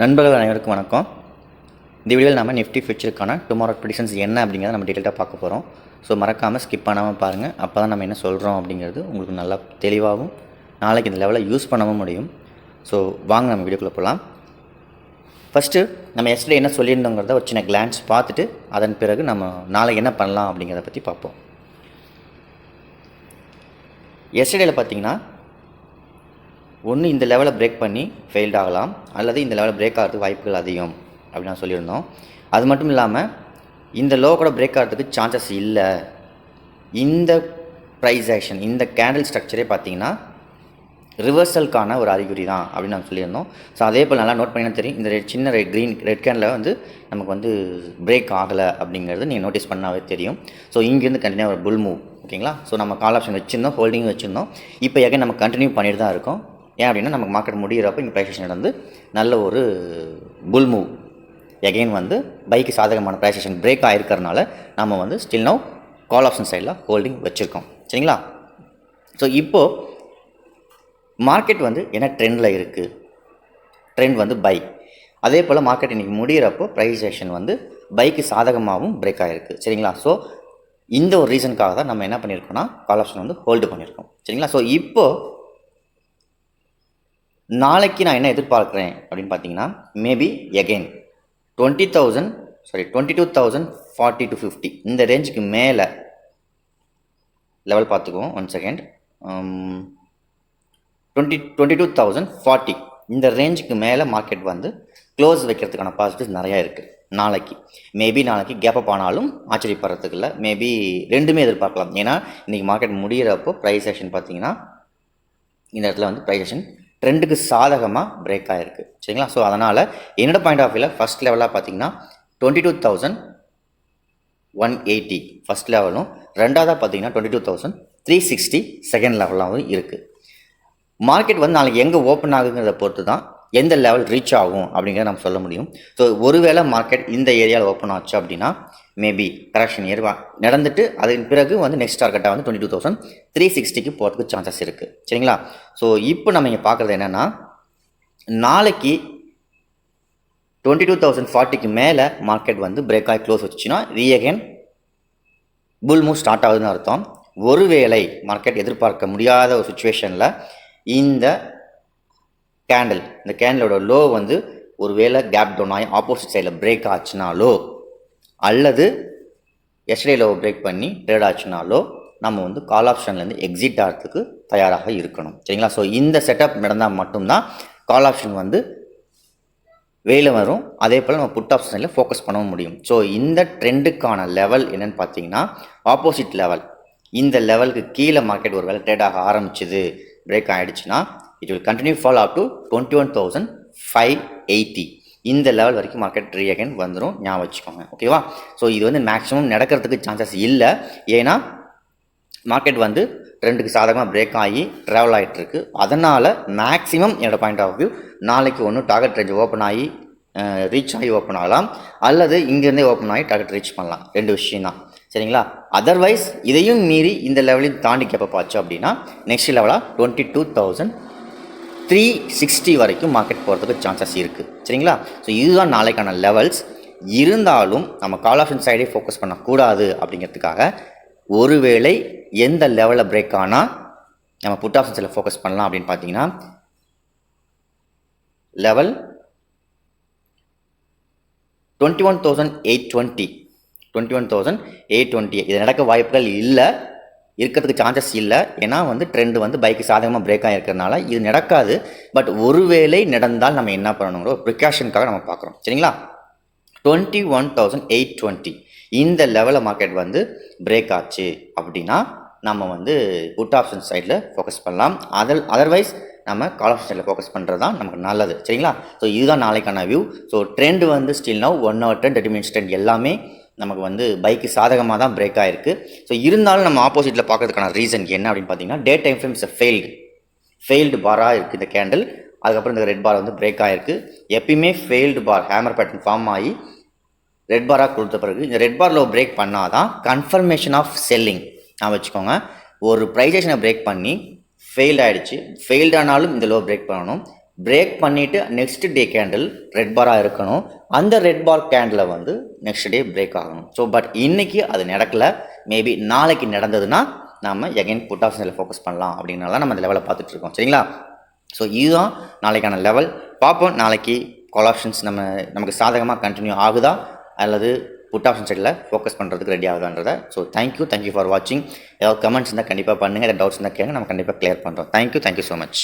நண்பர்கள் அனைவருக்கும் வணக்கம். இந்த வீடியோவில் நம்ம நிஃப்டி ஃபியூச்சருக்கான டுமாரோ ப்ரெடிக்ஷன்ஸ் என்ன அப்படிங்கிறத நம்ம டீட்டெயிலாக பார்க்க போகிறோம். ஸோ மறக்காமல் ஸ்கிப் பண்ணாமல் பாருங்கள். அப்போ தான் நம்ம என்ன சொல்கிறோம் அப்படிங்கிறது உங்களுக்கு நல்லா தெளிவாகவும் நாளைக்கு இந்த லெவலில் யூஸ் பண்ணவும் முடியும். ஸோ வாங்க நம்ம வீடியோக்குள்ளே போகலாம். ஃபஸ்ட்டு நம்ம எஸ்டே என்ன சொல்லியிருந்தோங்கிறத ஒரு சின்ன கிளான்ஸ் பார்த்துட்டு அதன் பிறகு நம்ம நாளைக்கு என்ன பண்ணலாம் அப்படிங்கிறத பற்றி பார்ப்போம். எஸ்டேயில் பார்த்தீங்கன்னா ஒன்று இந்த லெவலை பிரேக் பண்ணி ஃபெயில்ட் ஆகலாம், அல்லது இந்த லெவலில் பிரேக் ஆகிறதுக்கு வாய்ப்புகள் அதிகம் அப்படின்னு நான் சொல்லியிருந்தோம். அது மட்டும் இல்லாமல் இந்த லோ கூட பிரேக் ஆகிறதுக்கு சான்சஸ் இல்லை. இந்த ப்ரைஸ் ஆக்ஷன், இந்த கேண்டில் ஸ்ட்ரக்சரே பார்த்தீங்கன்னா ரிவர்சலுக்கான ஒரு அறிகுறி தான் அப்படின்னு நான் சொல்லியிருந்தோம். ஸோ அதே போல் நல்லா நோட் பண்ணினா தெரியும், இந்த சின்ன ரெட் கேண்டில் வந்து நமக்கு வந்து பிரேக் ஆகலை அப்படிங்கிறது நீங்கள் நோட்டீஸ் பண்ணாவே தெரியும். ஸோ இங்கேருந்து கண்டினியூ ஒரு புல் மூவ், ஓகேங்களா. ஸோ நம்ம கால் ஆப்ஷன் வச்சுருந்தோம், ஹோல்டிங் வச்சுருந்தோம். இப்போ எங்கே நம்ம கண்டினியூ பண்ணிட்டு தான் இருக்கோம். ஏன் அப்படின்னா நமக்கு மார்க்கெட் முடிகிறப்போ இங்கே ப்ரைஸ் ஆக்ஷன் நடந்து நல்ல ஒரு புல் மூவ் எகைன் வந்து பைக்கு சாதகமான ப்ரைஸ் ஆக்ஷன் பிரேக் ஆகிருக்கிறதுனால நம்ம வந்து ஸ்டில் நவ் கால் ஆப்ஷன் சைடில் ஹோல்டிங் வச்சுருக்கோம், சரிங்களா. ஸோ இப்போது மார்க்கெட் வந்து என்ன ட்ரெண்டில் இருக்குது, ட்ரெண்ட் வந்து பை. அதே போல் மார்க்கெட் இன்றைக்கி முடிகிறப்போ ப்ரைஸ் ஆக்ஷன் வந்து பைக்கு சாதகமாகவும் பிரேக் ஆகிருக்கு, சரிங்களா. ஸோ இந்த ஒரு ரீசனுக்காக தான் நம்ம என்ன பண்ணியிருக்கோம்னா கால் ஆப்ஷன் வந்து ஹோல்டு பண்ணியிருக்கோம், சரிங்களா. ஸோ இப்போது நாளைக்கு நான் என்ன எதிர்பார்க்குறேன் அப்படின்னு பார்த்தீங்கன்னா, மேபி எகெயின் 22,040 to 50 இந்த ரேஞ்சுக்கு மேலே லெவல் பார்த்துக்குவோம். 1 செகண்ட். 22,040 இந்த ரேஞ்சுக்கு மேலே மார்க்கெட் வந்து க்ளோஸ் வைக்கிறதுக்கான பாசிட்டிவ்ஸ் நிறையா இருக்குது. நாளைக்கு மேபி நாளைக்கு கேப் அப் ஆனாலும் ஆச்சரியப்படுறதுக்கு இல்லை, மேபி ரெண்டுமே எதிர்பார்க்கலாம். ஏன்னா இன்றைக்கி மார்க்கெட் முடிகிறப்போ ப்ரைஸ் ஆக்ஷன் பார்த்தீங்கன்னா இந்த இடத்துல வந்து ப்ரைஸ் ஆக்ஷன் ட்ரெண்டுக்கு சாதகமாக பிரேக் ஆகிருக்கு, சரிங்களா. ஸோ அதனால் என்னோட பாயிண்ட் ஆஃப் வியூவில் ஃபஸ்ட் லெவலாக பார்த்தீங்கன்னா 22,180 ஃபஸ்ட் லெவலும், ரெண்டாவதாக பார்த்தீங்கன்னா 22,360 செகண்ட் லெவலாகவும் இருக்குது. மார்க்கெட் வந்து நாளைக்கு எங்கே ஓப்பன் ஆகுங்கிறத பொறுத்து தான் எந்த லெவல் ரீச் ஆகும் அப்படிங்கிறத நம்ம சொல்ல முடியும். ஸோ ஒருவேளை மார்க்கெட் இந்த ஏரியாவில் ஓப்பன் ஆச்சு அப்படின்னா மேபி கரெக்ஷன் நடந்துட்டு அதன் பிறகு வந்து நெக்ஸ்ட் டார்கெட்டாக வந்து 22,360க்கு போகிறதுக்கு சான்சஸ் இருக்குது, சரிங்களா. ஸோ இப்போ நம்ம இங்கே பார்க்குறது என்னென்னா, நாளைக்கு 22,040க்கு மேலே மார்க்கெட் வந்து பிரேக் ஆகி க்ளோஸ் வச்சுன்னா ரீஅகெயின் புல் மூவ் ஸ்டார்ட் ஆகுதுன்னு அர்த்தம். ஒருவேளை மார்க்கெட் எதிர்பார்க்க முடியாத ஒரு சுச்சுவேஷனில் இந்த கேண்டிலோட லோ வந்து ஒருவேளை கேப் டவுன் ஆகி ஆப்போசிட் சைடில் பிரேக் ஆச்சுனாலோ, அல்லது எஸ்டே லோ பிரேக் பண்ணி ட்ரேட் ஆச்சுனாலோ நம்ம வந்து கால் ஆப்ஷன்லேருந்து எக்ஸிட் ஆகிறதுக்கு தயாராக இருக்கணும், சரிங்களா. ஸோ இந்த செட்டப் நடந்தால் மட்டும்தான் கால் ஆப்ஷன் வந்து வெளியில் வரும். அதே போல் நம்ம புட் ஆப்ஷனில் ஃபோக்கஸ் பண்ணவும் முடியும். ஸோ இந்த ட்ரெண்டுக்கான லெவல் என்னென்னு பார்த்தீங்கன்னா ஆப்போசிட் லெவல். இந்த லெவலுக்கு கீழே மார்க்கெட் ஒரு வேளை ட்ரேட் ஆக ஆரம்பிச்சுது, பிரேக் ஆகிடுச்சுன்னா it will continue fall up to 21,580 இந்த லெவல் வரைக்கும் மார்க்கெட் ரீஅகெயின் வந்துடும், ஞாபகம் வச்சுக்கோங்க, ஓகேவா. ஸோ இது வந்து மேக்ஸிமம் நடக்கிறதுக்கு சான்சஸ் இல்லை. ஏன்னா மார்க்கெட் வந்து ட்ரெண்டுக்கு சாதகமாக பிரேக் ஆகி ட்ராவல் ஆகிட்டுருக்கு. அதனால் மேக்ஸிமம் என்னோடய பாயிண்ட் ஆஃப் வியூ நாளைக்கு ஒன்று டார்கெட் ரேஞ்ச் ஓப்பன் ஆகி ரீச் ஆகி ஓப்பன் ஆகலாம், அல்லது இங்கேருந்தே ஓப்பன் ஆகி டார்கெட் ரீச் பண்ணலாம். ரெண்டு விஷயம் தான், சரிங்களா. அதர்வைஸ் இதையும் மீறி இந்த லெவலையும் தாண்டி கேப்ப பார்த்து அப்படின்னா நெக்ஸ்ட் லெவலாக 22,360 வரைக்கும் மார்க்கெட் போகிறதுக்கு சான்சஸ் இருக்குது, சரிங்களா. ஸோ இதுதான் நாளைக்கான லெவல்ஸ். இருந்தாலும் நம்ம கால் ஆப்ஷன் சைடே ஃபோக்கஸ் பண்ணக்கூடாது அப்படிங்கிறதுக்காக ஒருவேளை எந்த லெவலில் பிரேக் ஆனால் நம்ம புட் ஆப்ஷன் சைடில் ஃபோக்கஸ் பண்ணலாம் அப்படின்னு பார்த்தீங்கன்னா லெவல் 21,820 இது நடக்க வாய்ப்புகள் இல்லை, இருக்கிறதுக்கு சான்சஸ் இல்லை. ஏன்னா வந்து ட்ரெண்டு வந்து பைக்கு சாதகமாக பிரேக் ஆகிருக்கிறதுனால இது நடக்காது. பட் ஒருவேளை நடந்தால் நம்ம என்ன பண்ணணுங்கிற ஒரு ப்ரிகாஷனுக்காக நம்ம பார்க்குறோம், சரிங்களா. 21,820 இந்த லெவலில் மார்க்கெட் வந்து பிரேக் ஆச்சு அப்படின்னா நம்ம வந்து புட் ஆப்ஷன் சைடில் ஃபோக்கஸ் பண்ணலாம். அதர்வைஸ் நம்ம கால் ஆப்ஷன் சைடில் ஃபோக்கஸ் பண்ணுறது தான் நமக்கு நல்லது, சரிங்களா. ஸோ இதுதான் நாளைக்கான வியூ. ஸோ ட்ரெண்ட் வந்து still now 1 hour trend, 30 minutes trend எல்லாமே நமக்கு வந்து பைக்கு சாதகமாக தான் பிரேக் ஆகிருக்கு. ஸோ இருந்தாலும் நம்ம ஆப்போசிட்டில் பார்க்கறதுக்கான ரீசன் என்ன அப்படின்னு பார்த்தீங்கன்னா day time frame is failed பாராக இருக்குது இந்த கேண்டில். அதுக்கப்புறம் இந்த ரெட் பார் வந்து பிரேக் ஆகிருக்கு. எப்பயுமே ஃபெயில்டு பார் ஹேமர் பேட்டர்ன் ஃபார்ம் ஆகி ரெட் பாராக கொடுத்த பிறகு இந்த ரெட் பாரில் பிரேக் பண்ணால் தான் கன்ஃபர்மேஷன் ஆஃப் செல்லிங். நான் வச்சுக்கோங்க, ஒரு ப்ரைஸ் ஆக்ஷனை பிரேக் பண்ணி ஃபெயில்டு ஆகிடுச்சு, ஃபெயில்டு ஆனாலும் இந்த லோ பிரேக் பண்ணணும். பிரேக் பண்ணிவிட்டு நெக்ஸ்ட் டே கேண்டில் ரெட் பாராக இருக்கணும். அந்த ரெட் பார் கேண்டில் வந்து நெக்ஸ்ட் டே பிரேக் ஆகணும். ஸோ பட் இன்றைக்கி அது நடக்கலை. மேபி நாளைக்கு நடந்ததுன்னா நம்ம எகைன் புட் ஆப்ஷனில் ஃபோக்கஸ் பண்ணலாம் அப்படின்னால நம்ம அந்த லெவலை பார்த்துட்ருக்கோம். சரிங்களா? ஸோ இதுதான் நாளைக்கான லெவல். பார்ப்போம் நாளைக்கு கால் ஆப்ஷன்ஸ் நமக்கு சாதகமாக கண்டினியூ ஆகுதா அல்லது புட் ஆப்ஷன் சைடில் ஃபோக்கஸ் பண்ணுறதுக்கு ரெடி ஆகுதான்றதை. ஸோ தேங்க்யூ ஃபார் வாட்சிங். ஏதாவது கமெண்ட்ஸ் இருந்தால் கண்டிப்பாக பண்ணுங்கள். ஏதாவது டவுட்ஸ் இருந்தால் கேளுங்க, நம்ம கண்டிப்பாக கிளியர் பண்ணுறோம். Thank you so much.